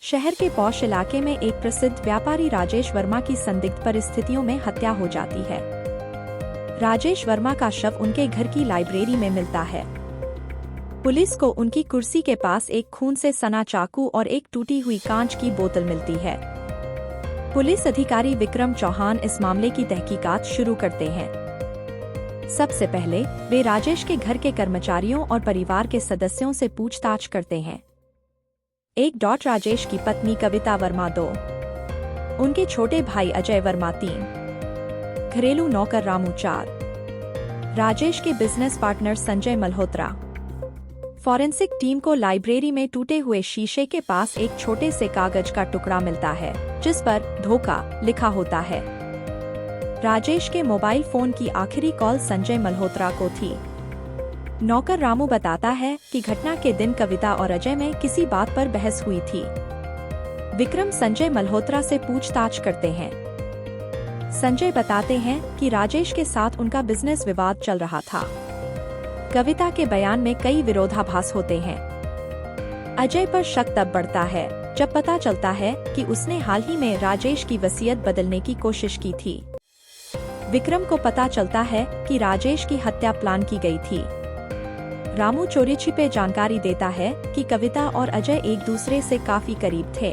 शहर के पॉश इलाके में एक प्रसिद्ध व्यापारी राजेश वर्मा की संदिग्ध परिस्थितियों में हत्या हो जाती है। राजेश वर्मा का शव उनके घर की लाइब्रेरी में मिलता है। पुलिस को उनकी कुर्सी के पास एक खून से सना चाकू और एक टूटी हुई कांच की बोतल मिलती है। पुलिस अधिकारी विक्रम चौहान इस मामले की तहकीकात शुरू करते हैं। सबसे पहले वे राजेश के घर के कर्मचारियों और परिवार के सदस्यों से पूछताछ करते हैं। 1. राजेश की पत्नी कविता वर्मा 2, उनके छोटे भाई अजय वर्मा 3, घरेलू नौकर रामू 4, राजेश के business partner Sanjay Malhotra. Forensic team को लाइब्रेरी में टूटे हुए शीशे के पास एक छोटे से कागज का टुकड़ा मिलता है जिस पर धोखा लिखा होता है। राजेश के मोबाइल फोन की आखिरी कॉल संजय मल्होत्रा को थी। नौकर रामू बताता है कि घटना के दिन कविता और अजय में किसी बात पर बहस हुई थी। विक्रम संजय मल्होत्रा से पूछताछ करते हैं। संजय बताते हैं कि राजेश के साथ उनका बिजनेस विवाद चल रहा था। कविता के बयान में कई विरोधाभास होते हैं। अजय पर शक तब बढ़ता है जब पता चलता है कि उसने हाल ही में राजेश की वसीयत बदलने की कोशिश की थी। विक्रम को पता चलता है कि राजेश की हत्या प्लान की गई थी। रामू चोरी छिपे जानकारी देता है कि कविता और अजय एक दूसरे से काफी करीब थे।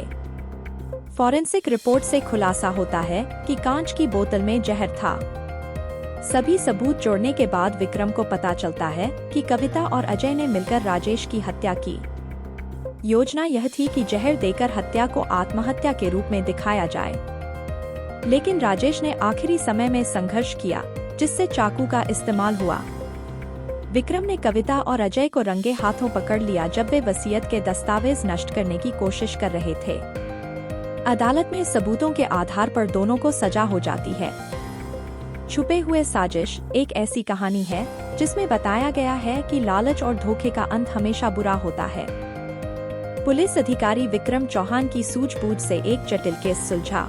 फॉरेंसिक रिपोर्ट से खुलासा होता है कि कांच की बोतल में जहर था। सभी सबूत जोड़ने के बाद विक्रम को पता चलता है कि कविता और अजय ने मिलकर राजेश की हत्या की। योजना यह थी कि जहर देकर हत्या को आत्महत्या के रूप में दिखाया जाए, लेकिन राजेश ने आखिरी समय में संघर्ष किया जिससे चाकू का इस्तेमाल हुआ। विक्रम ने कविता और अजय को रंगे हाथों पकड़ लिया जब वे वसीयत के दस्तावेज नष्ट करने की कोशिश कर रहे थे। अदालत में सबूतों के आधार पर दोनों को सजा हो जाती है। छुपे हुए साजिश एक ऐसी कहानी है जिसमें बताया गया है कि लालच और धोखे का अंत हमेशा बुरा होता है। पुलिस अधिकारी विक्रम चौहान की सूझबूझ से एक जटिल केस सुलझा।